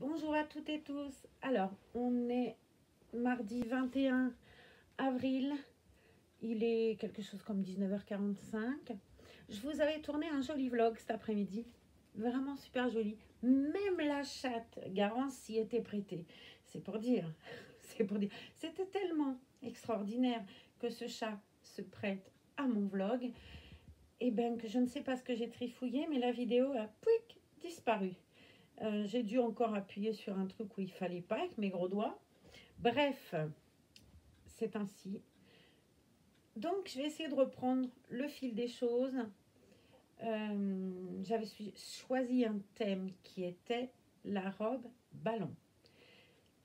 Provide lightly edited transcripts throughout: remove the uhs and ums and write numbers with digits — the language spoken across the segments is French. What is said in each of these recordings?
Bonjour à toutes et tous. Alors, on est mardi 21 avril. Il est quelque chose comme 19h45. Je vous avais tourné un joli vlog cet après-midi. Vraiment super joli. Même la chatte Garance s'y était prêtée. C'est pour dire. C'est pour dire. C'était tellement extraordinaire que ce chat se prête à mon vlog. Et bien que je ne sais pas ce que j'ai trifouillé, mais la vidéo a pouic, disparu. J'ai dû encore appuyer sur un truc où il fallait pas avec mes gros doigts. Bref, c'est ainsi. Donc, je vais essayer de reprendre le fil des choses. J'avais choisi un thème qui était la robe ballon.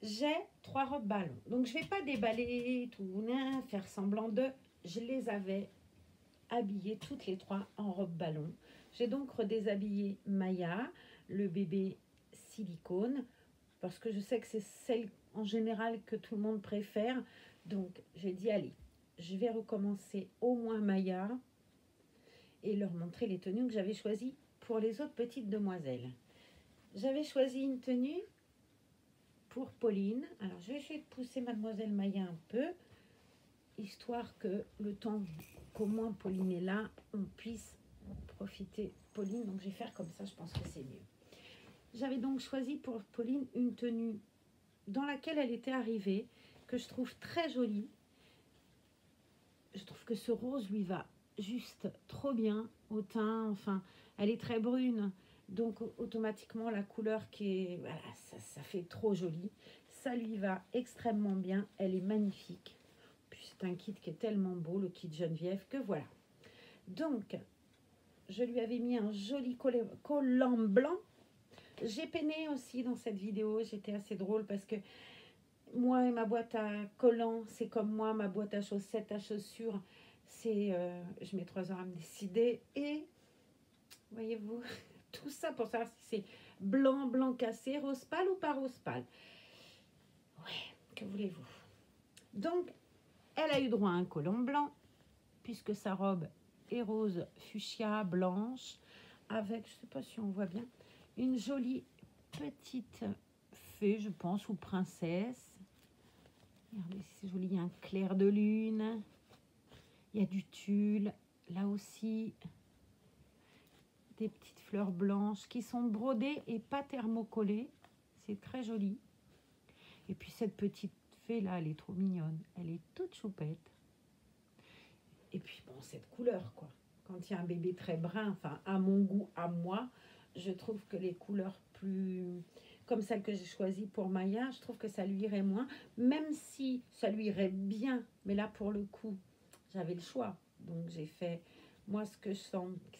J'ai 3 robes ballon. Donc, je ne vais pas déballer tout, faire semblant de... Je les avais habillées toutes les 3 en robe ballon. J'ai donc redéshabillé Maya, le bébé silicone, parce que je sais que c'est celle en général que tout le monde préfère. Donc, j'ai dit, allez, je vais recommencer au moins Maya et leur montrer les tenues que j'avais choisies pour les autres petites demoiselles. J'avais choisi une tenue pour Pauline. Alors, je vais essayer de pousser mademoiselle Maya un peu, histoire que le temps qu'au moins Pauline est là, on puisse profiter de Pauline. Donc, je vais faire comme ça, je pense que c'est mieux. J'avais donc choisi pour Pauline une tenue dans laquelle elle était arrivée, que je trouve très jolie. Je trouve que ce rose lui va juste trop bien au teint. Enfin, elle est très brune, donc automatiquement la couleur qui est... Voilà, ça fait trop joli. Ça lui va extrêmement bien. Elle est magnifique. Puis c'est un kit qui est tellement beau, le kit Geneviève, que voilà. Donc, je lui avais mis un joli collant blanc. J'ai peiné aussi dans cette vidéo, j'étais assez drôle parce que moi et ma boîte à collants, c'est comme moi, ma boîte à chaussettes, à chaussures, c'est, je mets 3 heures à me décider et, voyez-vous, tout ça pour savoir si c'est blanc, blanc cassé, rose pâle ou pas rose pâle. Ouais, que voulez-vous? Donc, elle a eu droit à un collant blanc, puisque sa robe est rose fuchsia blanche, avec, je ne sais pas si on voit bien, une jolie petite fée, je pense, ou princesse. Regardez, c'est joli, il y a un clair de lune, il y a du tulle, là aussi, des petites fleurs blanches qui sont brodées et pas thermocollées, c'est très joli. Et puis cette petite fée là, elle est trop mignonne, elle est toute choupette. Et puis bon, cette couleur quoi, quand il y a un bébé très brun, enfin à mon goût, à moi, je trouve que les couleurs plus... comme celle que j'ai choisie pour Maya, je trouve que ça lui irait moins, même si ça lui irait bien. Mais là, pour le coup, j'avais le choix. Donc, j'ai fait, moi, ce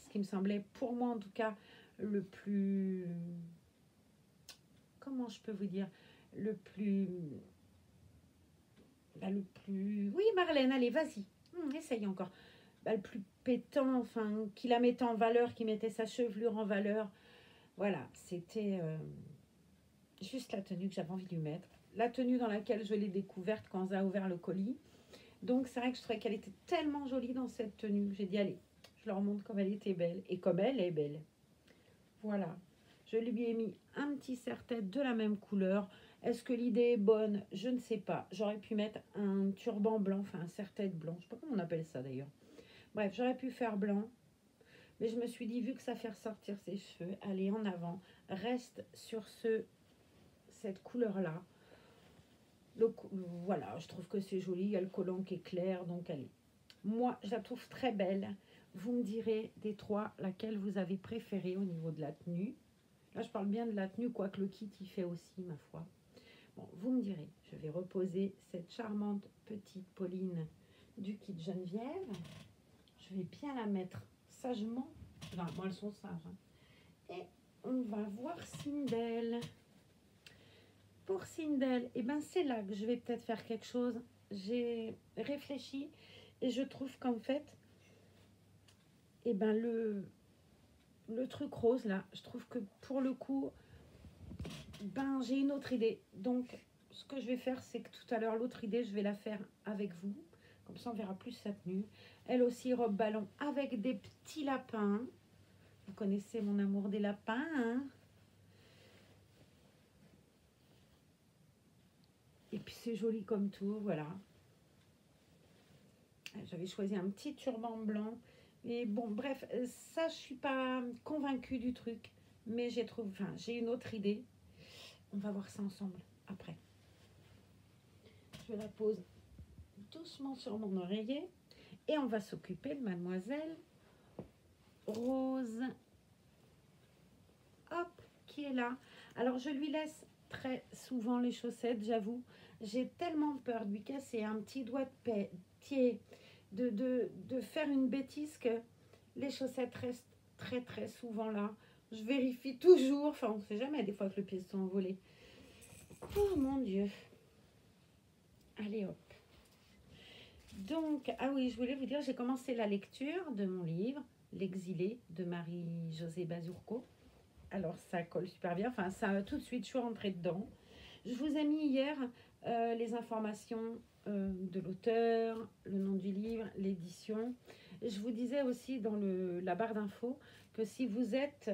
qui me semblait, pour moi en tout cas, le plus... Comment je peux vous dire? Le plus... Oui, Marlène, allez, vas-y. Essaye encore. Le plus pétant, enfin, qui la mettait en valeur, qui mettait sa chevelure en valeur. Voilà, c'était... juste la tenue que j'avais envie de lui mettre. La tenue dans laquelle je l'ai découverte quand on a ouvert le colis. Donc, c'est vrai que je trouvais qu'elle était tellement jolie dans cette tenue. J'ai dit, allez, je leur montre comme elle était belle. Et comme elle est belle. Voilà. Je lui ai mis un petit serre-tête de la même couleur. Est-ce que l'idée est bonne? Je ne sais pas. J'aurais pu mettre un turban blanc, enfin un serre-tête blanc. Je ne sais pas comment on appelle ça d'ailleurs. Bref, j'aurais pu faire blanc. Mais je me suis dit, vu que ça fait ressortir ses cheveux, allez, en avant. Reste sur cette couleur-là. Voilà, je trouve que c'est joli. Il y a le collant qui est clair, donc allez. Moi, je la trouve très belle. Vous me direz des 3 laquelle vous avez préférée au niveau de la tenue. Là, je parle bien de la tenue, quoique le kit y fait aussi, ma foi. Bon, vous me direz. Je vais reposer cette charmante petite Pauline du kit Geneviève. Je vais bien la mettre sagement. Enfin, moi, elles sont sages. Et on va voir Sindel. Pour Sindel, eh ben, c'est là que je vais peut-être faire quelque chose. J'ai réfléchi et je trouve qu'en fait, eh ben, le truc rose là, je trouve que pour le coup, ben, j'ai une autre idée. Donc, ce que je vais faire, c'est que tout à l'heure, l'autre idée, je vais la faire avec vous. Comme ça, on verra plus sa tenue. Elle aussi, robe ballon avec des petits lapins. Vous connaissez mon amour des lapins, hein? puis c'est joli comme tout, voilà. J'avais choisi un petit turban blanc. Et bon, bref, ça, je suis pas convaincue du truc. Mais j'ai une autre idée. On va voir ça ensemble après. Je la pose doucement sur mon oreiller. Et on va s'occuper de mademoiselle Rose. Hop, qui est là. Alors, je lui laisse très souvent les chaussettes, j'avoue. J'ai tellement peur de lui casser un petit doigt de pied, de faire une bêtise que les chaussettes restent très très souvent là. Je vérifie toujours, enfin on ne sait jamais des fois que le pied s'est envolé. Oh mon Dieu. Allez hop. Donc, ah oui, je voulais vous dire, j'ai commencé la lecture de mon livre, L'exilé de Marie-Josée Bazurco. Alors ça colle super bien, enfin ça tout de suite je suis rentrée dedans. Je vous ai mis hier les informations de l'auteur, le nom du livre, l'édition. Je vous disais aussi dans la barre d'infos que si vous êtes,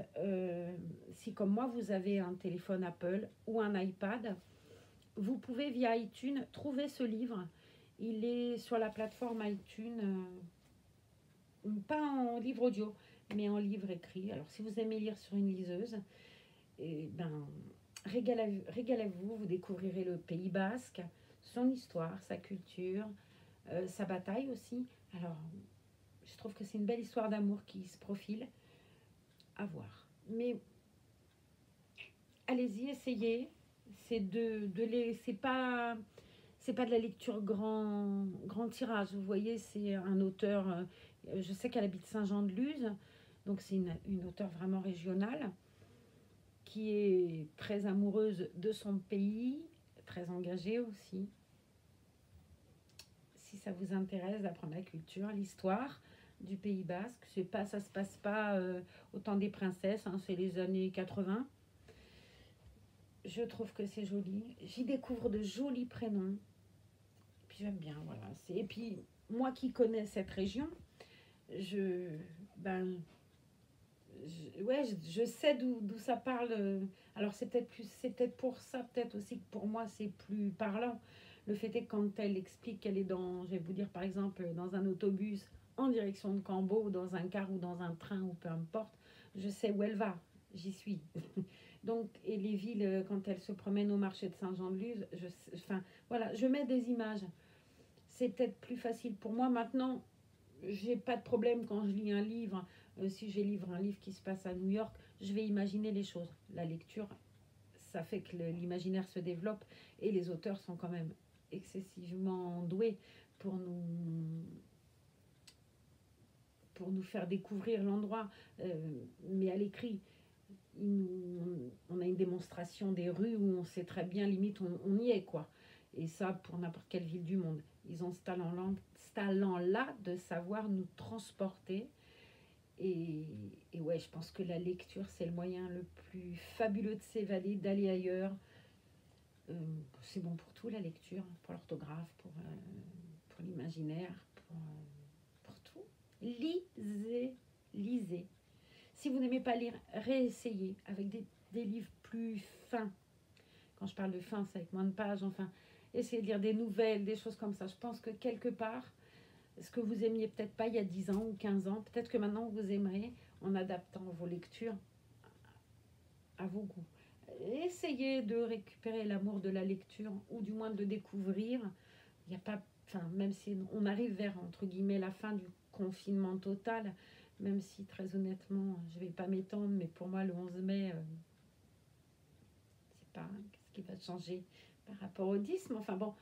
si comme moi vous avez un téléphone Apple ou un iPad, vous pouvez via iTunes trouver ce livre. Il est sur la plateforme iTunes, pas en livre audio, mais en livre écrit. Alors si vous aimez lire sur une liseuse, et ben, régalez-vous, vous découvrirez le Pays Basque, son histoire, sa culture, sa bataille aussi. Alors, je trouve que c'est une belle histoire d'amour qui se profile à voir. Mais allez-y, essayez. C'est pas de la lecture grand tirage. Vous voyez, c'est un auteur. Je sais qu'elle habite Saint-Jean-de-Luz, donc c'est une auteure vraiment régionale qui est très amoureuse de son pays, très engagée aussi. Si ça vous intéresse d'apprendre la culture, l'histoire du Pays Basque, ça se passe pas au temps des princesses, hein, c'est les années 80. Je trouve que c'est joli. J'y découvre de jolis prénoms. Puis j'aime bien, voilà. Et puis moi qui connais cette région, je sais d'où ça parle. Alors c'est peut-être pour ça, peut-être aussi que pour moi c'est plus parlant. Le fait est que quand elle explique qu'elle est je vais vous dire par exemple, dans un autobus en direction de Cambo, ou dans un car ou dans un train ou peu importe, je sais où elle va, j'y suis. Donc, et les villes, quand elle se promène au marché de Saint-Jean-de-Luz, voilà, je mets des images. C'est peut-être plus facile pour moi. Maintenant, j'ai pas de problème quand je lis un livre. Si j'ai un livre qui se passe à New York, je vais imaginer les choses. La lecture, ça fait que l'imaginaire se développe et les auteurs sont quand même excessivement doués pour nous faire découvrir l'endroit. Mais à l'écrit, on a une démonstration des rues où on sait très bien, limite, on y est, quoi. Et ça, pour n'importe quelle ville du monde. Ils ont ce talent-là de savoir nous transporter. Et ouais, je pense que la lecture, c'est le moyen le plus fabuleux de s'évader, d'aller ailleurs. C'est bon pour tout, la lecture, pour l'orthographe, pour l'imaginaire, pour tout. Lisez. Si vous n'aimez pas lire, réessayez avec des livres plus fins. Quand je parle de fin, c'est avec moins de pages, enfin. Essayez de lire des nouvelles, des choses comme ça. Je pense que quelque part, ce que vous aimiez peut-être pas il y a 10 ans ou 15 ans, peut-être que maintenant vous aimerez en adaptant vos lectures à vos goûts. Essayez de récupérer l'amour de la lecture ou du moins de découvrir. Il n'y a pas, même si on arrive vers, entre guillemets, la fin du confinement total, même si très honnêtement, je ne vais pas m'étendre, mais pour moi le 11 mai, c'est pas ce qui va changer par rapport au 10, mais enfin bon,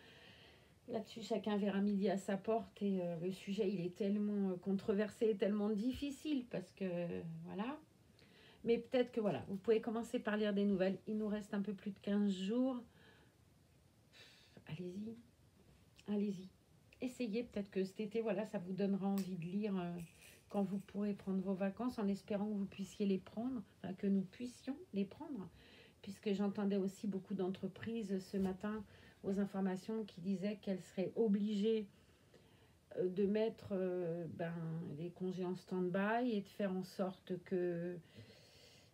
là-dessus chacun verra midi à sa porte et le sujet il est tellement controversé, tellement difficile parce que voilà. Mais peut-être que voilà, vous pouvez commencer par lire des nouvelles. Il nous reste un peu plus de 15 jours. Allez-y. Essayez, peut-être que cet été, voilà, ça vous donnera envie de lire quand vous pourrez prendre vos vacances, en espérant que vous puissiez les prendre, enfin, que nous puissions les prendre, puisque j'entendais aussi beaucoup d'entreprises ce matin aux informations qui disaient qu'elles seraient obligées de mettre les congés en stand-by et de faire en sorte que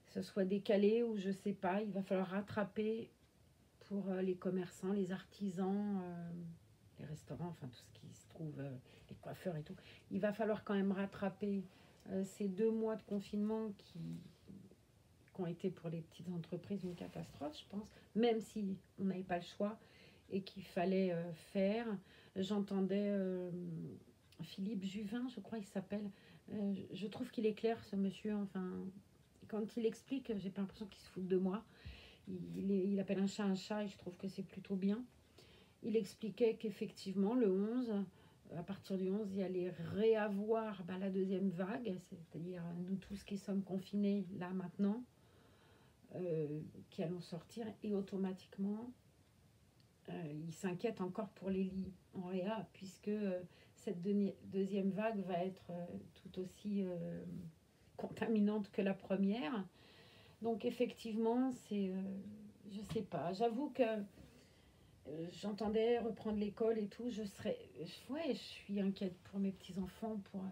ce soit décalé ou je sais pas, il va falloir rattraper. pour les commerçants, les artisans, les restaurants, enfin tout ce qui se trouve, les coiffeurs et tout. Il va falloir quand même rattraper ces 2 mois de confinement qui ont été pour les petites entreprises une catastrophe, je pense, même si on n'avait pas le choix et qu'il fallait faire. J'entendais Philippe Juvin, je crois il s'appelle. Je trouve qu'il est clair, ce monsieur. Enfin, quand il explique, j'ai pas l'impression qu'il se fout de moi. Il appelle un chat et je trouve que c'est plutôt bien. Il expliquait qu'effectivement, le 11, à partir du 11, il allait réavoir la deuxième vague, c'est-à-dire nous tous qui sommes confinés là maintenant, qui allons sortir, et automatiquement, il s'inquiète encore pour les lits en réa, puisque cette deuxième vague va être tout aussi contaminante que la première. Donc effectivement, c'est, je sais pas, j'avoue que j'entendais reprendre l'école et tout, ouais, je suis inquiète pour mes petits-enfants, pour,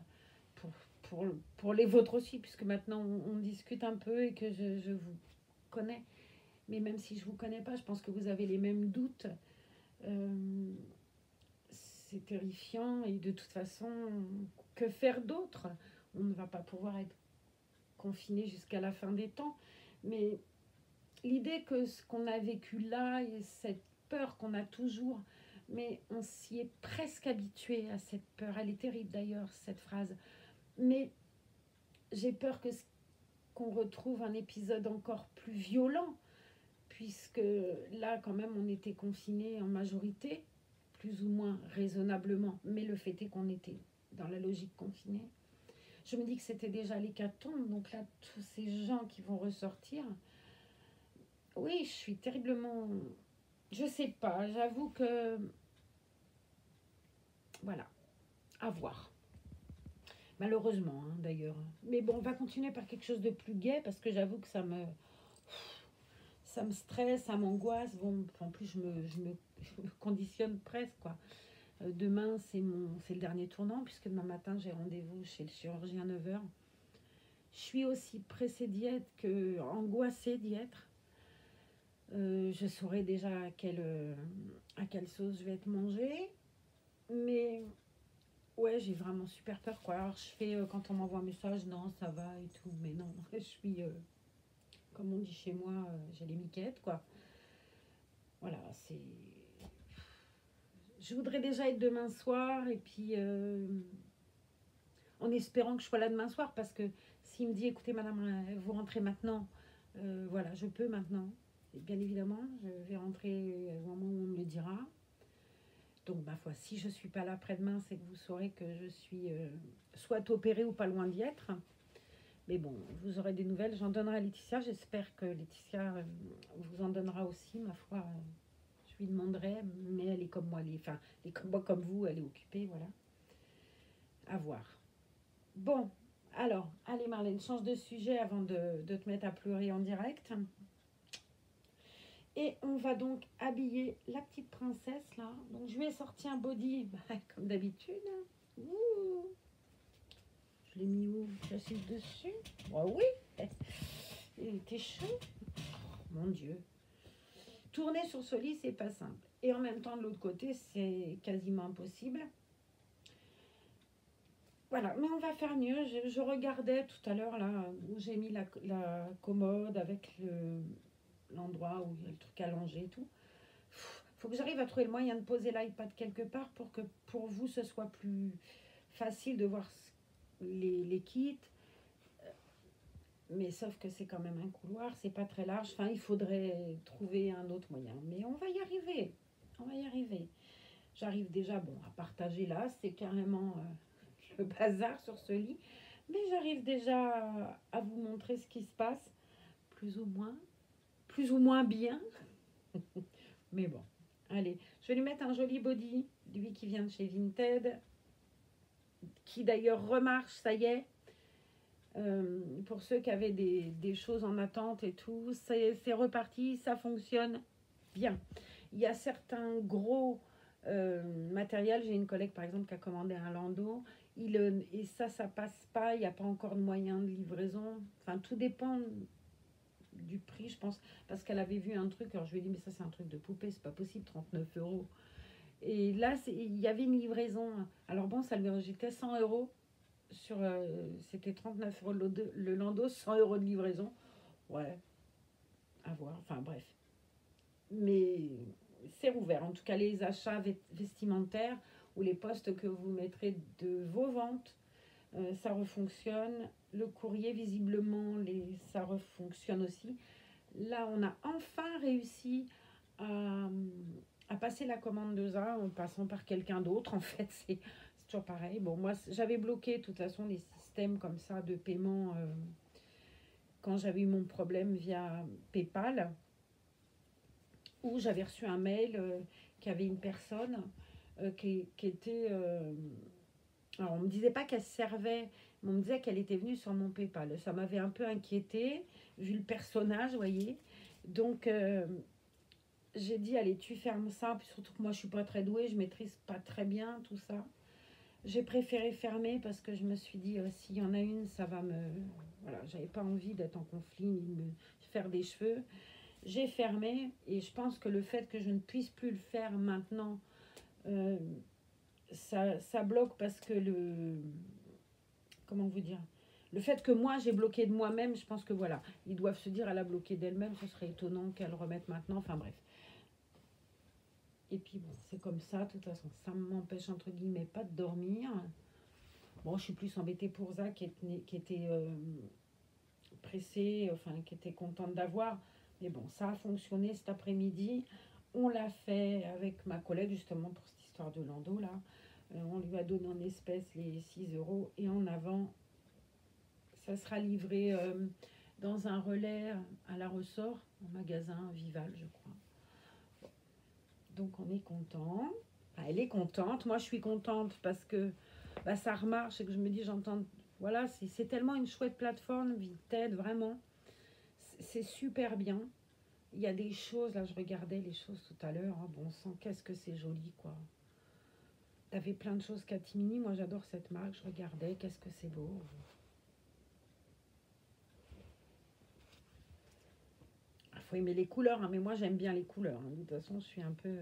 pour les vôtres aussi, puisque maintenant on discute un peu et que je vous connais. Mais même si je vous connais pas, je pense que vous avez les mêmes doutes. C'est terrifiant et de toute façon, que faire d'autre? On ne va pas pouvoir être confiné jusqu'à la fin des temps. Mais l'idée que ce qu'on a vécu là et cette peur qu'on a toujours, mais on s'y est presque habitué à cette peur. Elle est terrible d'ailleurs, cette phrase. Mais j'ai peur qu'on retrouve un épisode encore plus violent, puisque là, quand même, on était confinés en majorité, plus ou moins raisonnablement, mais le fait est qu'on était dans la logique confinée. Je me dis que c'était déjà l'hécatombe, donc là, tous ces gens qui vont ressortir, oui, je suis terriblement... Je sais pas, j'avoue que... Voilà, à voir. Malheureusement, hein, d'ailleurs. Mais bon, on va continuer par quelque chose de plus gai, parce que j'avoue que ça me stresse, ça m'angoisse. Bon, en plus, je me conditionne presque, quoi. Demain, c'est le dernier tournant, puisque demain matin, j'ai rendez-vous chez le chirurgien à 9 h. Je suis aussi pressée d'y être que angoissée d'y être. Je saurai déjà à quelle sauce je vais être mangée. Mais ouais, j'ai vraiment super peur, quoi. Alors, je fais, quand on m'envoie un message, non, ça va et tout. Mais non, je suis, comme on dit chez moi, j'ai les miquettes, quoi. Voilà, c'est... Je voudrais déjà être demain soir et puis en espérant que je sois là demain soir, parce que s'il me dit écoutez madame, vous rentrez maintenant, voilà, je peux maintenant. Et bien évidemment, je vais rentrer au moment où on me le dira. Donc ma foi, si je ne suis pas là après-demain, c'est que vous saurez que je suis soit opérée ou pas loin d'y être. Mais bon, vous aurez des nouvelles, j'en donnerai à Laetitia. J'espère que Laetitia vous en donnera aussi, ma foi. Je lui demanderai, mais elle est comme moi, elle est comme moi, comme vous, elle est occupée, voilà. À voir. Bon, alors, allez Marlène, change de sujet avant de te mettre à pleurer en direct. Et on va donc habiller la petite princesse, là. Donc, je lui ai sorti un body, comme d'habitude. Ouh. Je l'ai mis où? J'assise dessus. Oh, oui, il était chaud. Oh, mon Dieu. Tourner sur ce lit, c'est pas simple. Et en même temps, de l'autre côté, c'est quasiment impossible. Voilà, mais on va faire mieux. Je regardais tout à l'heure, là, où j'ai mis la commode avec l'endroit où il y a le truc allongé et tout. Faut que j'arrive à trouver le moyen de poser l'iPad quelque part pour que pour vous, ce soit plus facile de voir les kits. Mais sauf que c'est quand même un couloir, c'est pas très large. Enfin, il faudrait trouver un autre moyen. Mais on va y arriver. On va y arriver. J'arrive déjà, bon, à partager là. C'est carrément le bazar sur ce lit. Mais j'arrive déjà à vous montrer ce qui se passe. Plus ou moins bien. Mais bon, allez. Je vais lui mettre un joli body. Lui qui vient de chez Vinted. Qui d'ailleurs remarche, ça y est. Pour ceux qui avaient des choses en attente et tout, c'est reparti, ça fonctionne bien. Il y a certains gros matériels, j'ai une collègue par exemple qui a commandé un landau, et ça passe pas, il n'y a pas encore de moyen de livraison, enfin tout dépend du prix, je pense, parce qu'elle avait vu un truc. Alors je lui ai dit, mais ça c'est un truc de poupée, c'est pas possible, 39 euros. Et là, il y avait une livraison. Alors bon, ça lui j'étais 100 euros sur. C'était 39 euros le landau, 100 euros de livraison. Ouais, à voir. Enfin bref. Mais c'est rouvert. En tout cas, les achats vestimentaires ou les postes que vous mettrez de vos ventes, ça refonctionne. Le courrier, visiblement, ça refonctionne aussi. Là, on a enfin réussi à, à passer la commande de ça en passant par quelqu'un d'autre. En fait, c'est toujours pareil. Bon, moi, j'avais bloqué de toute façon les systèmes comme ça de paiement quand j'avais eu mon problème via PayPal, où j'avais reçu un mail qui avait une personne qui était... alors, on ne me disait pas qu'elle servait, mais on me disait qu'elle était venue sur mon PayPal. Ça m'avait un peu inquiétée, vu le personnage, vous voyez. Donc, j'ai dit, allez, tu fermes ça. Puis surtout que moi, je ne suis pas très douée, je ne maîtrise pas très bien tout ça. J'ai préféré fermer parce que je me suis dit, s'il y en a une, ça va me... Voilà, j'avais pas envie d'être en conflit, ni de me faire des cheveux. J'ai fermé et je pense que le fait que je ne puisse plus le faire maintenant, euh, ça bloque parce que comment vous dire, le fait que moi j'ai bloqué de moi-même, je pense que voilà, ils doivent se dire elle a bloqué d'elle-même, ce serait étonnant qu'elle le remette maintenant, enfin bref. Et puis bon, c'est comme ça, de toute façon, ça m'empêche entre guillemets pas de dormir. Bon, je suis plus embêtée pour Zach qui était pressée, enfin qui était contente d'avoir. Mais bon, ça a fonctionné cet après-midi. On l'a fait avec ma collègue justement pour cette histoire de landau là. On lui a donné en espèces les 6 euros et en avant, ça sera livré dans un relais à la Ressort, en magasin Vival, je crois. Bon. Donc on est content. Enfin, elle est contente. Moi, je suis contente parce que bah, ça remarche et que je me dis, j'entends. Voilà, c'est tellement une chouette plateforme, Vinted, vraiment. C'est super bien. Il y a des choses, là, je regardais les choses tout à l'heure. Hein, bon sang, qu'est-ce que c'est joli, quoi. T'avais plein de choses Catimini. Moi, j'adore cette marque. Je regardais, qu'est-ce que c'est beau. Il faut aimer les couleurs, hein, mais moi, j'aime bien les couleurs. Hein. De toute façon, je suis un peu...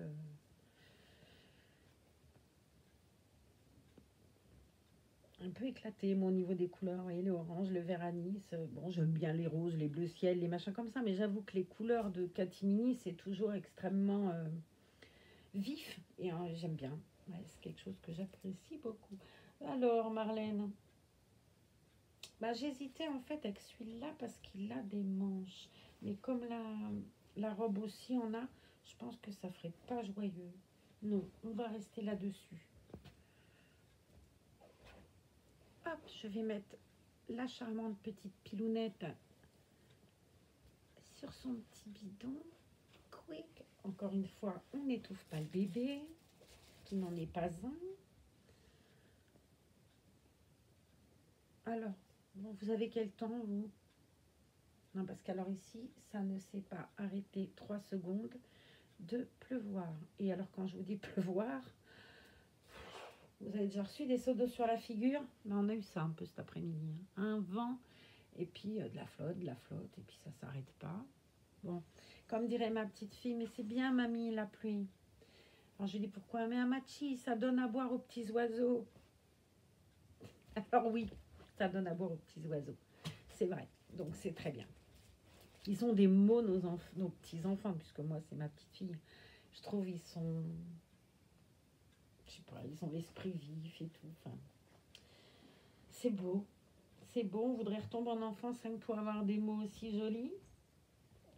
un peu éclaté, moi, au niveau des couleurs. Vous voyez, le orange, le vert anis. Bon, j'aime bien les roses, les bleus ciel, les machins comme ça. Mais j'avoue que les couleurs de Catimini, c'est toujours extrêmement vif. Et j'aime bien. Ouais, c'est quelque chose que j'apprécie beaucoup. Alors, Marlène, bah, j'hésitais en fait avec celui-là parce qu'il a des manches. Mais comme la robe aussi en a, je pense que ça ferait pas joyeux. Non, on va rester là-dessus. Hop, je vais mettre la charmante petite pilounette sur son petit bidon. Quick. Encore une fois, on n'étouffe pas le bébé, qui n'en est pas un. Alors, bon, vous avez quel temps, vous? Non, parce qu'alors ici, ça ne s'est pas arrêté 3 secondes de pleuvoir. Et alors, quand je vous dis pleuvoir, vous avez déjà reçu des seaux d'eau sur la figure? Là, on a eu ça un peu cet après-midi. Hein. Un vent, et puis de la flotte, et puis ça s'arrête pas. Bon, comme dirait ma petite fille, mais c'est bien, mamie, la pluie. Alors, je lui dis, pourquoi? Mais un machi, ça donne à boire aux petits oiseaux. Alors oui, ça donne à boire aux petits oiseaux. C'est vrai, donc c'est très bien. Ils ont des mots, nos petits-enfants, puisque moi, c'est ma petite fille. Je trouve ils sont... Je sais pas, ils ont l'esprit vif et tout. Enfin, c'est beau. C'est beau, on voudrait retomber en enfance rien que pour avoir des mots aussi jolis.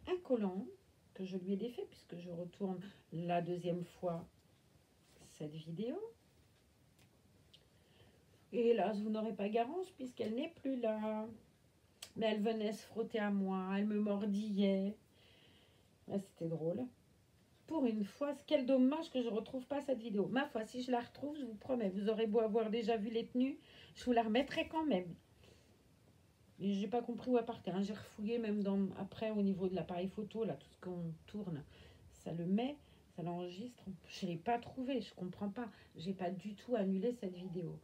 Un collant que je lui ai défait, puisque je retourne la deuxième fois cette vidéo. Et hélas, vous n'aurez pas Garance, puisqu'elle n'est plus là. Mais elle venait se frotter à moi, elle me mordillait. Ouais, c'était drôle. Pour une fois, quel dommage que je ne retrouve pas cette vidéo. Ma foi, si je la retrouve, je vous promets, vous aurez beau avoir déjà vu les tenues, je vous la remettrai quand même. Et j'ai pas compris où elle partait. Hein. J'ai refouillé même après au niveau de l'appareil photo, là, tout ce qu'on tourne, ça le met, ça l'enregistre. Je ne l'ai pas trouvé, je comprends pas. J'ai pas du tout annulé cette vidéo.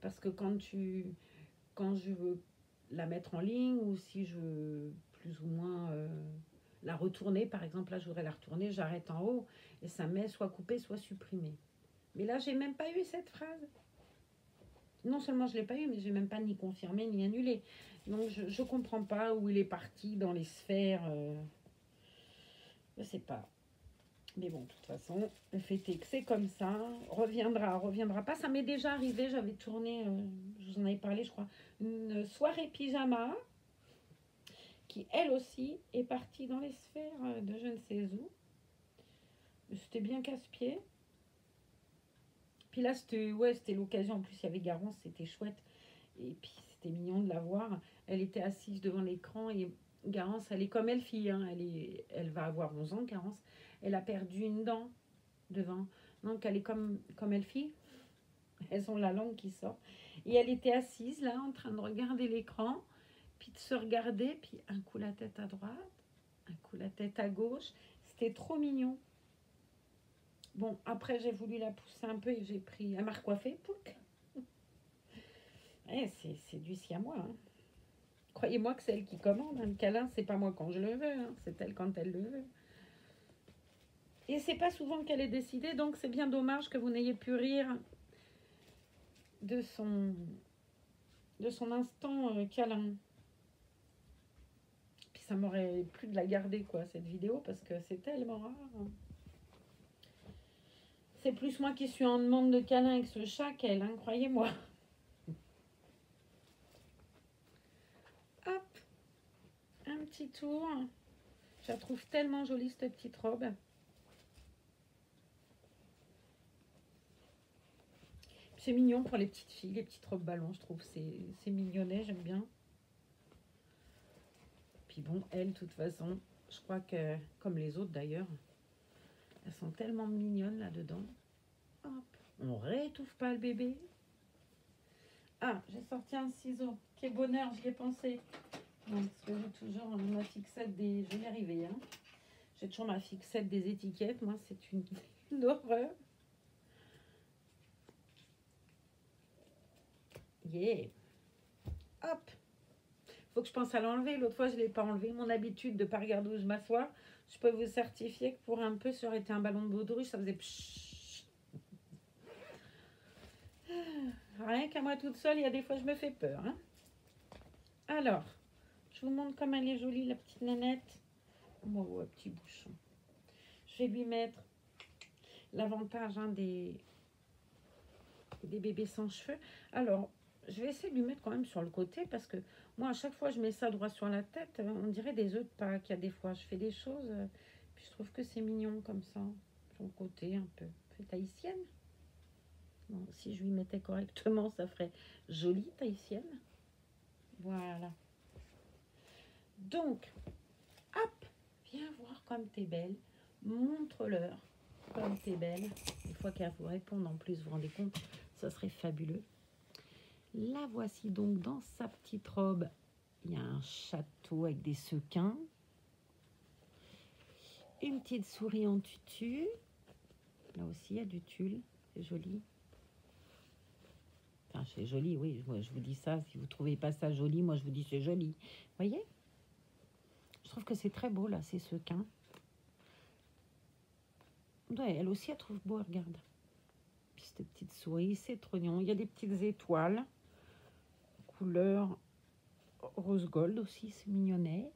Parce que quand je veux la mettre en ligne ou si je veux plus ou moins la retourner. Par exemple, là, je voudrais la retourner, j'arrête en haut et ça met soit coupé, soit supprimé. Mais là, j'ai même pas eu cette phrase. Non seulement je l'ai pas eu, mais j'ai même pas ni confirmé ni annulé. Donc, je comprends pas où il est parti dans les sphères. Je sais pas. Mais bon, de toute façon, le fait est que c'est comme ça. Reviendra pas. Ça m'est déjà arrivé. J'avais tourné, je vous en avais parlé, je crois, une soirée pyjama qui, elle aussi, est partie dans les sphères de je ne sais où. C'était bien casse-pied. Puis là, c'était l'occasion. En plus, il y avait Garance, c'était chouette. Et puis, c'était mignon de la voir. Elle était assise devant l'écran et Garance, elle est comme Elfie. Hein. Elle va avoir 11 ans, Garance. Elle a perdu une dent devant. Donc, elle est comme Elfie. Elles ont la langue qui sort. Et elle était assise là, en train de regarder l'écran, puis de se regarder, puis un coup la tête à droite, un coup la tête à gauche. C'était trop mignon. Bon, après, j'ai voulu la pousser un peu et j'ai pris... Elle m'a recoiffée, pouc. C'est du siamois. Hein. Croyez-moi que c'est elle qui commande. Hein. Le câlin, c'est pas moi quand je le veux. Hein. C'est elle quand elle le veut. Et c'est pas souvent qu'elle est décidée, donc c'est bien dommage que vous n'ayez pu rire de son instant câlin. Puis ça m'aurait plu de la garder, quoi, cette vidéo, parce que c'est tellement rare. Hein. C'est plus moi qui suis en demande de câlin avec ce chat qu'elle, hein, croyez-moi. Hop, un petit tour. Je la trouve tellement jolie, cette petite robe. C'est mignon pour les petites filles, les petites robes ballons, je trouve. C'est mignonnet, j'aime bien. Puis bon, elles, de toute façon, je crois que, comme les autres d'ailleurs, elles sont tellement mignonnes là-dedans. Hop, on réétouffe pas le bébé. Ah, j'ai sorti un ciseau. Quel bonheur, j'y ai pensé. Non, parce que j'ai toujours ma fixette des... Je vais y arriver, hein. J'ai toujours ma fixette des étiquettes. Moi, c'est une horreur. Yeah. Hop. Faut que je pense à l'enlever. L'autre fois, je ne l'ai pas enlevé. Mon habitude de ne pas regarder où je m'assois. Je peux vous certifier que pour un peu, ça aurait été un ballon de baudruche. Ça faisait pshhh. Rien qu'à moi toute seule, il y a des fois, je me fais peur. Hein. Alors, je vous montre comme elle est jolie, la petite nénette. Oh, un petit bouchon. Je vais lui mettre l'avantage hein, des bébés sans cheveux. Alors, je vais essayer de lui mettre quand même sur le côté parce que moi, à chaque fois, je mets ça droit sur la tête. On dirait des œufs de Pâques. Il y a des fois, je fais des choses. Puis je trouve que c'est mignon comme ça, sur le côté un peu. C'est haïtienne. Bon, si je lui mettais correctement, ça ferait jolie tahitienne. Voilà. Donc, hop, viens voir comme t'es belle. Montre-leur comme t'es belle. Une fois qu'elle vous répond en plus, vous vous rendez compte, ça serait fabuleux. La voici donc dans sa petite robe. Il y a un château avec des sequins. Une petite souris en tutu. Là aussi, il y a du tulle. C'est joli. Enfin, c'est joli, oui. Moi, je vous dis ça. Si vous ne trouvez pas ça joli, moi, je vous dis c'est joli. Vous voyez? Je trouve que c'est très beau, là, ces sequins. Ouais, elle aussi, elle trouve beau, regarde. Puis cette petite souris, c'est trop mignon. Il y a des petites étoiles. Couleur rose gold aussi, c'est mignonnet.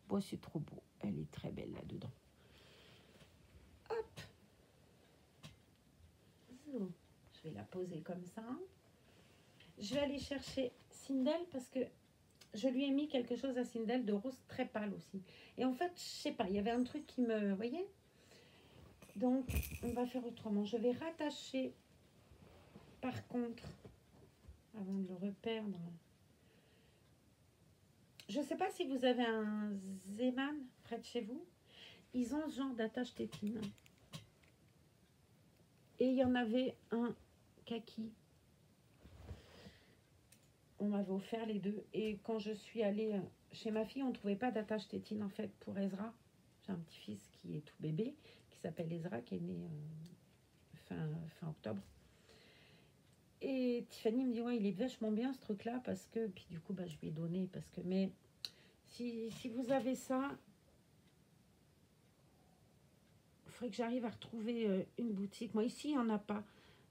Bon, c'est trop beau. Elle est très belle là-dedans. Hop. Je vais la poser comme ça. Je vais aller chercher Sindel parce que je lui ai mis quelque chose à Sindel de rose très pâle aussi. Et en fait, je sais pas, il y avait un truc qui me... Vous voyez? Donc, on va faire autrement. Je vais rattacher, par contre, avant de le reperdre... Je ne sais pas si vous avez un Zeman près de chez vous. Ils ont ce genre d'attache tétine. Et il y en avait un kaki. On m'avait offert les deux. Et quand je suis allée chez ma fille, on ne trouvait pas d'attache tétine en fait pour Ezra. J'ai un petit-fils qui est tout bébé, qui s'appelle Ezra, qui est né fin octobre. Et Tiffany me dit, ouais, il est vachement bien ce truc-là, parce que... Puis du coup, bah, je lui ai donné, parce que... Mais Si vous avez ça, il faudrait que j'arrive à retrouver une boutique. Moi, ici, il n'y en a pas.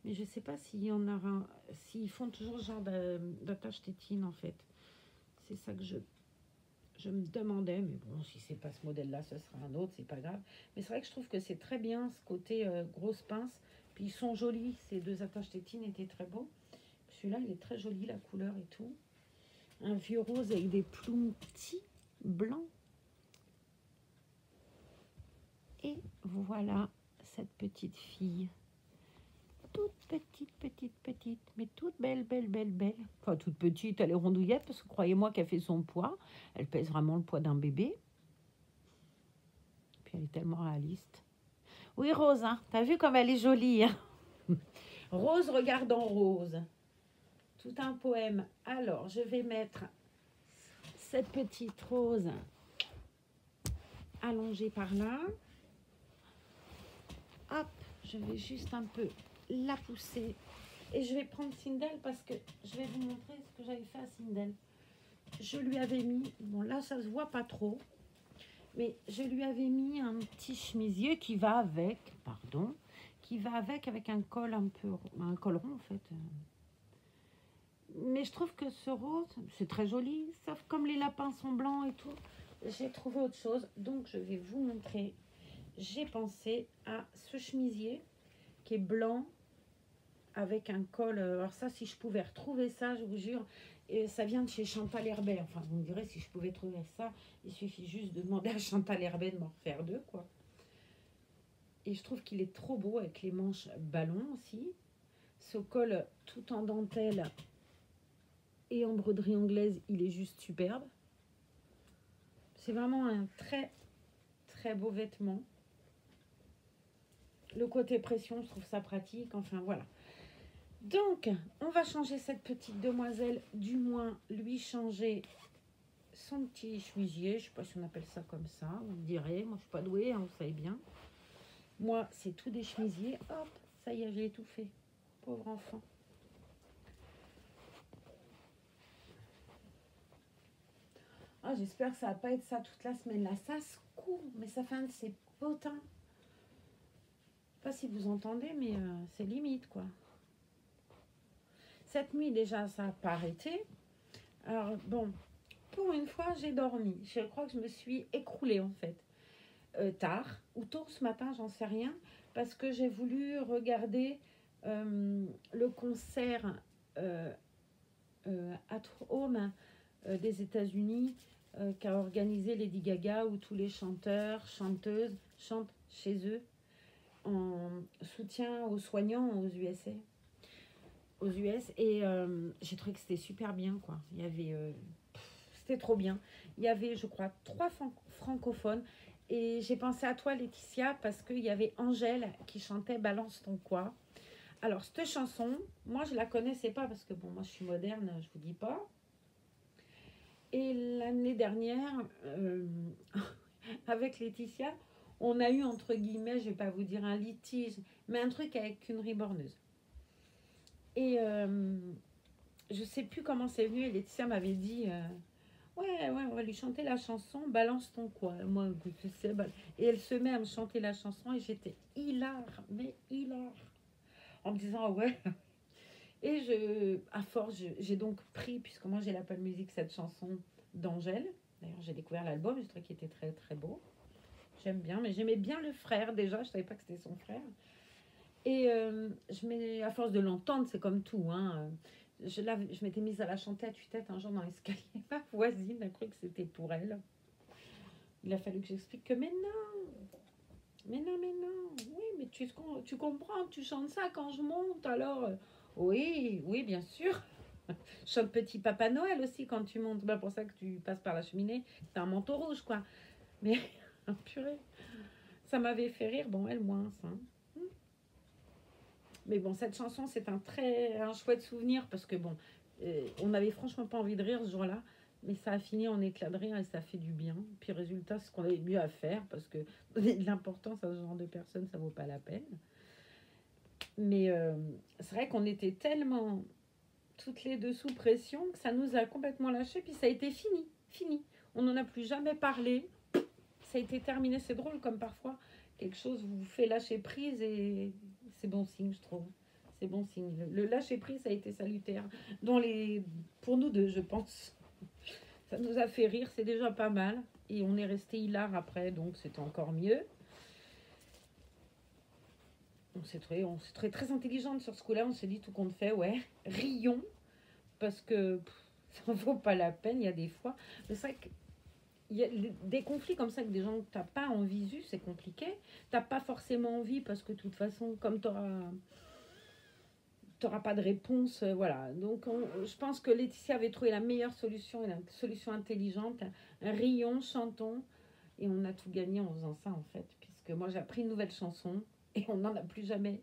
Mais je ne sais pas s'il y en aura, s'ils font toujours ce genre d'attache tétine, en fait. C'est ça que je me demandais. Mais bon, si c'est pas ce modèle-là, ce sera un autre, c'est pas grave. Mais c'est vrai que je trouve que c'est très bien, ce côté grosse pince. Puis ils sont jolis. Ces deux attaches tétine étaient très beaux. Celui-là, il est très joli, la couleur et tout. Un vieux rose avec des plumes petits, blancs. Et voilà cette petite fille. Toute petite, mais toute belle. Enfin, toute petite, elle est rondouillette, parce que croyez-moi qu'elle fait son poids. Elle pèse vraiment le poids d'un bébé. Puis elle est tellement réaliste. Oui, Rose, hein, t'as vu comme elle est jolie, hein. Rose regardant Rose. Tout un poème. Alors, je vais mettre cette petite rose allongée par là. Hop, je vais juste un peu la pousser. Et je vais prendre Sindel parce que je vais vous montrer ce que j'avais fait à Sindel. Je lui avais mis, bon là ça se voit pas trop, mais je lui avais mis un petit chemisier qui va avec, avec un col un peu, un col rond en fait. Mais je trouve que ce rose, c'est très joli, sauf comme les lapins sont blancs et tout, j'ai trouvé autre chose. Donc je vais vous montrer. J'ai pensé à ce chemisier qui est blanc avec un col. Alors ça, si je pouvais retrouver ça, je vous jure, et ça vient de chez Chantal Herbet. Enfin, vous me direz, si je pouvais trouver ça, il suffit juste de demander à Chantal Herbet de m'en refaire deux, quoi. Et je trouve qu'il est trop beau avec les manches ballon aussi. Ce col tout en dentelle et en broderie anglaise, il est juste superbe. C'est vraiment un très beau vêtement. Le côté pression, je trouve ça pratique. Enfin, voilà. Donc, on va changer cette petite demoiselle, du moins lui changer son petit chemisier. Je ne sais pas si on appelle ça comme ça, vous me direz. Moi, je ne suis pas douée, hein, vous savez bien. Moi, c'est tout des chemisiers. Hop, ça y est, j'ai tout fait. Pauvre enfant. Ah, j'espère que ça ne va pas être ça toute la semaine. Là, ça se court, mais ça fait un de ces potins. Je ne sais pas si vous entendez, mais c'est limite, quoi. Cette nuit, déjà, ça n'a pas arrêté. Alors, bon, pour une fois, j'ai dormi. Je crois que je me suis écroulée, en fait. Tard, ou tôt ce matin, j'en sais rien, parce que j'ai voulu regarder le concert at Home des États-Unis qu'a organisé Lady Gaga, où tous les chanteurs, chanteuses chantent chez eux en soutien aux soignants aux USA. Aux US, et j'ai trouvé que c'était super bien, quoi. Il y avait c'était trop bien. Il y avait, je crois, 3 francophones, et j'ai pensé à toi, Laetitia, parce qu'il y avait Angèle qui chantait Balance ton quoi. Alors, cette chanson, moi je la connaissais pas, parce que bon, moi je suis moderne, je vous dis pas. Et l'année dernière, avec Laetitia, on a eu, entre guillemets, je vais pas vous dire un litige, mais un truc avec une riborneuse. Et je sais plus comment c'est venu, et Laetitia m'avait dit ouais, on va lui chanter la chanson Balance ton quoi. Moi, je sais, et elle se met à me chanter la chanson, et j'étais hilar, mais hilar, en me disant ouais. Et à force, j'ai donc pris, puisque moi j'ai l'Apple Music, cette chanson d'Angèle. D'ailleurs, j'ai découvert l'album, je trouvais qu'il était très beau. J'aime bien, mais j'aimais bien le frère déjà, je savais pas que c'était son frère. Et à force de l'entendre, c'est comme tout, hein. Je m'étais mise à la chanter à tue-tête un jour dans l'escalier. Ma voisine a cru que c'était pour elle. Il a fallu que j'explique que mais non. Oui, mais tu comprends, tu chantes ça quand je monte, alors oui, bien sûr. Je chante Petit Papa Noël aussi quand tu montes. C'est pour ça que tu passes par la cheminée. T'as un manteau rouge, quoi. Mais, purée, ça m'avait fait rire. Bon, elle moins, ça. Mais bon, cette chanson, c'est un chouette souvenir, parce que bon, on n'avait franchement pas envie de rire ce jour-là, mais ça a fini en éclat de rire et ça fait du bien. Puis résultat, c'est ce qu'on avait mieux à faire, parce que donner de l'importance à ce genre de personnes, ça vaut pas la peine. Mais c'est vrai qu'on était tellement toutes les deux sous pression que ça nous a complètement lâché, puis ça a été fini. On n'en a plus jamais parlé. Ça a été terminé. C'est drôle comme parfois quelque chose vous fait lâcher prise et c'est bon signe, je trouve. C'est bon signe. Le lâcher prise a été salutaire pour nous deux, je pense. Ça nous a fait rire, c'est déjà pas mal. Et on est resté hilar après, donc c'était encore mieux. On s'est trouvé très intelligente sur ce coup-là. On s'est dit tout compte fait, ouais, rions. Parce que ça ne vaut pas la peine, il y a des fois. Mais c'est vrai qu'il y a des conflits comme ça avec des gens que tu n'as pas en visu, c'est compliqué. Tu n'as pas forcément envie parce que de toute façon, comme tu n'auras pas de réponse, voilà. Donc je pense que Laetitia avait trouvé la meilleure solution, une solution intelligente. Rions, chantons. Et on a tout gagné en faisant ça en fait. Puisque moi j'ai appris une nouvelle chanson et on n'en a plus jamais,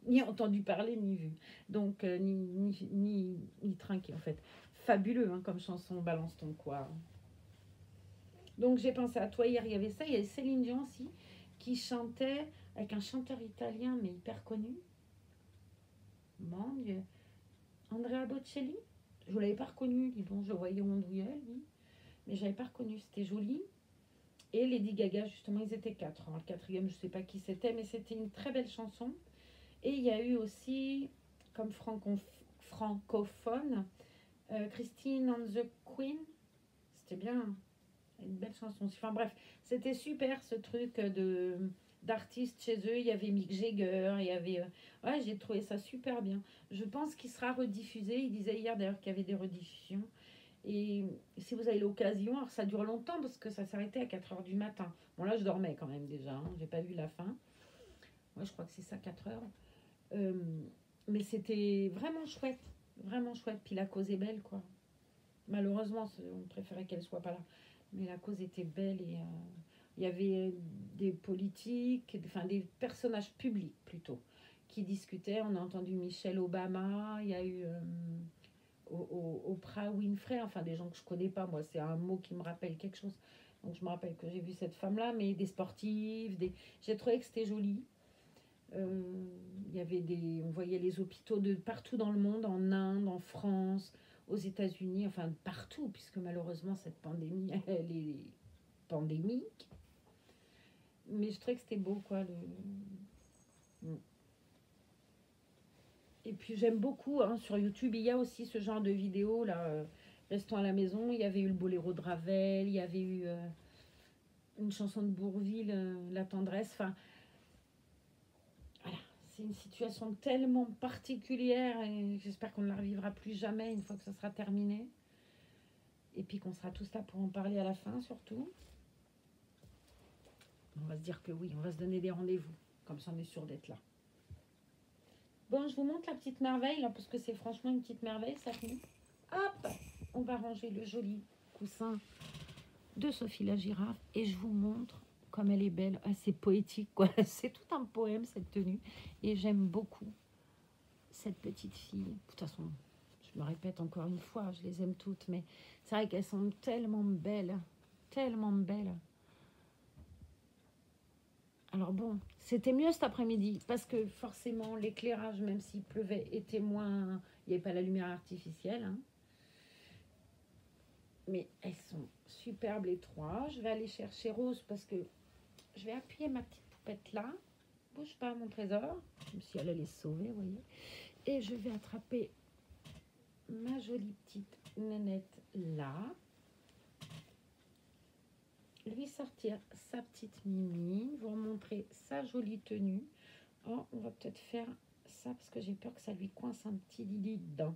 ni entendu parler, ni vu. Donc, ni trinqué, en fait. Fabuleux, hein, comme chanson, balance ton quoi. Donc, j'ai pensé à toi hier, il y avait ça. Il y avait Céline Dion aussi, qui chantait avec un chanteur italien, mais hyper connu. Mon Dieu. Andrea Bocelli. Je ne l'avais pas reconnu, dis donc, je le voyais ondouillait, lui. Mais je l'avais pas reconnu, c'était joli. Et Lady Gaga, justement, ils étaient 4. Alors, le quatrième, je ne sais pas qui c'était, mais c'était une très belle chanson. Et il y a eu aussi, comme francophone, Christine and the Queen. C'était bien, une belle chanson. Enfin bref, c'était super ce truc d'artistes chez eux. Il y avait Mick Jagger, il y avait... ouais, j'ai trouvé ça super bien. Je pense qu'il sera rediffusé. Il disait hier d'ailleurs qu'il y avait des rediffusions. Et si vous avez l'occasion, alors ça dure longtemps parce que ça s'arrêtait à 4 h du matin. Bon là, je dormais quand même déjà, hein, j'ai pas vu la fin. Ouais, je crois que c'est ça, 4 h. Mais c'était vraiment chouette, vraiment chouette. Puis la cause est belle, quoi. Malheureusement, on préférait qu'elle soit pas là. Mais la cause était belle et il y avait des politiques, enfin des personnages publics plutôt, qui discutaient. On a entendu Michelle Obama, il y a eu Oprah Winfrey, enfin des gens que je connais pas. Moi, c'est un mot qui me rappelle quelque chose. Donc je me rappelle que j'ai vu cette femme-là, mais des sportifs, j'ai trouvé que c'était joli. Il y avait on voyait les hôpitaux de partout dans le monde, en Inde, en France, aux États-Unis, enfin partout, puisque malheureusement cette pandémie, elle est pandémique. Mais je trouvais que c'était beau, quoi. Et puis j'aime beaucoup, hein, sur YouTube, il y a aussi ce genre de vidéos, là, restons à la maison. Il y avait eu le Boléro de Ravel, il y avait eu une chanson de Bourvil, La tendresse, enfin... C'est une situation tellement particulière et j'espère qu'on ne la revivra plus jamais une fois que ça sera terminé. Et puis qu'on sera tous là pour en parler à la fin surtout. On va se dire que oui, on va se donner des rendez-vous. Comme ça on est sûr d'être là. Bon, je vous montre la petite merveille là parce que c'est franchement une petite merveille ça finit. Hop, on va ranger le joli coussin de Sophie la girafe et je vous montre comme elle est belle, c'est poétique quoi, c'est tout un poème cette tenue et j'aime beaucoup cette petite fille. De toute façon, je me répète encore une fois, je les aime toutes, mais c'est vrai qu'elles sont tellement belles, tellement belles. Alors bon, c'était mieux cet après-midi parce que forcément l'éclairage, même s'il pleuvait, était moins, il n'y avait pas la lumière artificielle, hein. Mais elles sont superbes les trois. Je vais aller chercher Rose parce que je vais appuyer ma petite poupette là. Bouge pas mon trésor, comme si elle allait se sauver, vous voyez. Et je vais attraper ma jolie petite nénette là. Lui sortir sa petite Mimi, vous montrer sa jolie tenue. Oh, on va peut-être faire ça parce que j'ai peur que ça lui coince un petit Lily dedans.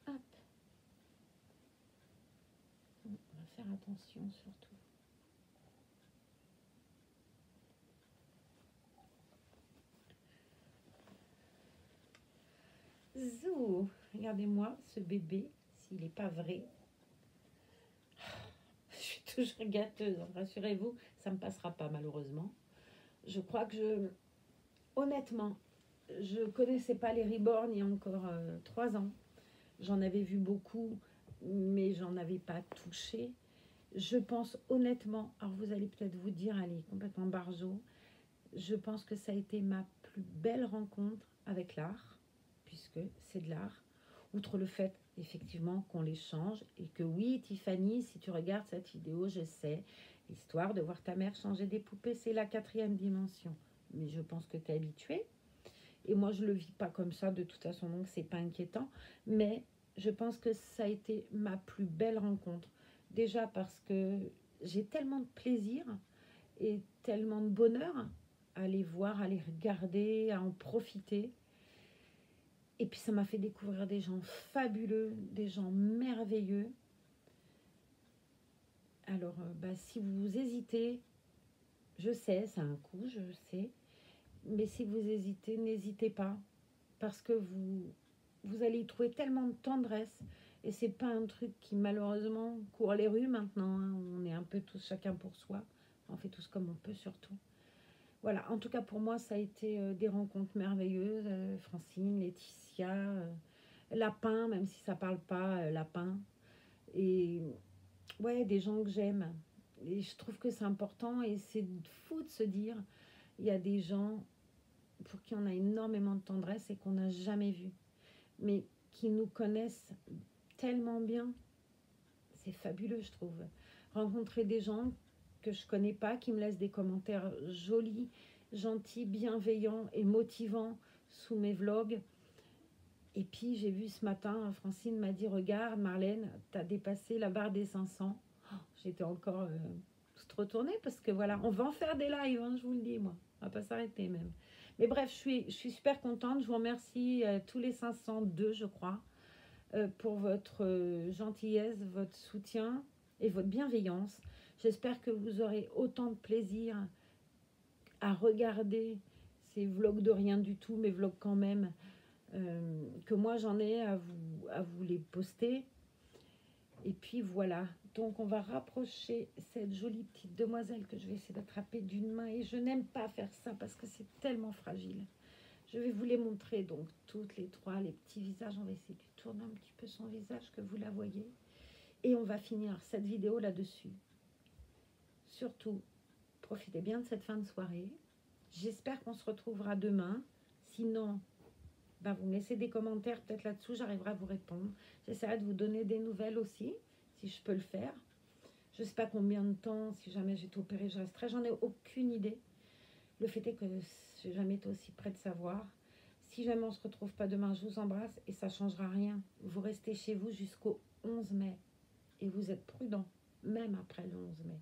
Hop. On va faire attention surtout. Zou, regardez-moi ce bébé, s'il n'est pas vrai. Je suis toujours gâteuse, rassurez-vous, ça ne me passera pas malheureusement. Je crois que honnêtement, je ne connaissais pas les Reborn il y a encore 3 ans. J'en avais vu beaucoup, mais j'en avais pas touché. Je pense honnêtement, alors vous allez peut-être vous dire, elle est complètement barjo, je pense que ça a été ma plus belle rencontre avec l'art, puisque c'est de l'art. Outre le fait, effectivement, qu'on les change. Et que oui, Tiffany, si tu regardes cette vidéo, je sais, l'histoire de voir ta mère changer des poupées, c'est la 4e dimension. Mais je pense que tu es habituée. Et moi, je ne le vis pas comme ça, de toute façon, donc c'est pas inquiétant. Mais je pense que ça a été ma plus belle rencontre. Déjà parce que j'ai tellement de plaisir et tellement de bonheur à les voir, à les regarder, à en profiter. Et puis ça m'a fait découvrir des gens fabuleux, des gens merveilleux. Alors, si vous hésitez, je sais, c'est un coup, je sais. Mais si vous hésitez, n'hésitez pas. Parce que vous allez y trouver tellement de tendresse. Et c'est pas un truc qui, malheureusement, court les rues maintenant. Hein. On est un peu tous chacun pour soi. On fait tous comme on peut, surtout. Voilà, en tout cas, pour moi, ça a été des rencontres merveilleuses. Francine, Laetitia, Lapin, même si ça parle pas, Lapin. Et ouais, des gens que j'aime. Et je trouve que c'est important et c'est fou de se dire, il y a des gens pour qui on a énormément de tendresse et qu'on n'a jamais vu, mais qui nous connaissent tellement bien. C'est fabuleux, je trouve. Rencontrer des gens que je connais pas, qui me laissent des commentaires jolis, gentils, bienveillants et motivants sous mes vlogs. Et puis, j'ai vu ce matin, Francine m'a dit, regarde, Marlène, tu as dépassé la barre des 500. Oh, j'étais encore toute retournée parce que voilà, on va en faire des lives, hein, je vous le dis, moi. On va pas s'arrêter même. Mais bref, je suis super contente. Je vous remercie tous les 502, je crois, pour votre gentillesse, votre soutien et votre bienveillance. J'espère que vous aurez autant de plaisir à regarder ces vlogs de rien du tout, mes vlogs quand même, que moi j'en ai à vous les poster. Et puis voilà, donc on va rapprocher cette jolie petite demoiselle que je vais essayer d'attraper d'une main. Et je n'aime pas faire ça parce que c'est tellement fragile. Je vais vous les montrer, donc toutes les trois, les petits visages. On va essayer de tourner un petit peu son visage, que vous la voyez. Et on va finir cette vidéo là-dessus. Surtout, profitez bien de cette fin de soirée. J'espère qu'on se retrouvera demain. Sinon, vous me laissez des commentaires peut-être là-dessous, j'arriverai à vous répondre. J'essaierai de vous donner des nouvelles aussi, si je peux le faire. Je ne sais pas combien de temps, si jamais j'ai été opérée, je resterai. J'en ai aucune idée. Le fait est que je n'ai jamais été aussi près de savoir. Si jamais on ne se retrouve pas demain, je vous embrasse et ça ne changera rien. Vous restez chez vous jusqu'au 11 mai. Et vous êtes prudents, même après le 11 mai.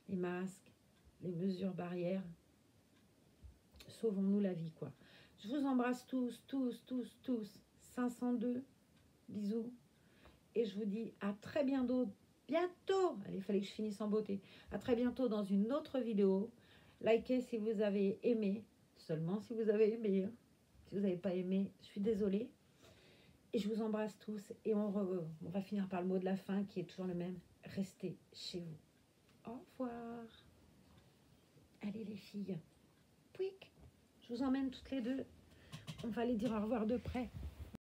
Les masques, les mesures barrières, sauvons-nous la vie, quoi. Je vous embrasse tous, tous, tous, tous. 502, bisous. Et je vous dis à très bientôt. Allez, il fallait que je finisse en beauté. À très bientôt dans une autre vidéo. Likez si vous avez aimé. Seulement si vous avez aimé. Hein. Si vous n'avez pas aimé, je suis désolée. Et je vous embrasse tous. Et on va finir par le mot de la fin qui est toujours le même. Restez chez vous. Au revoir. Allez les filles. Pouic. Je vous emmène toutes les deux. On va aller dire au revoir de près.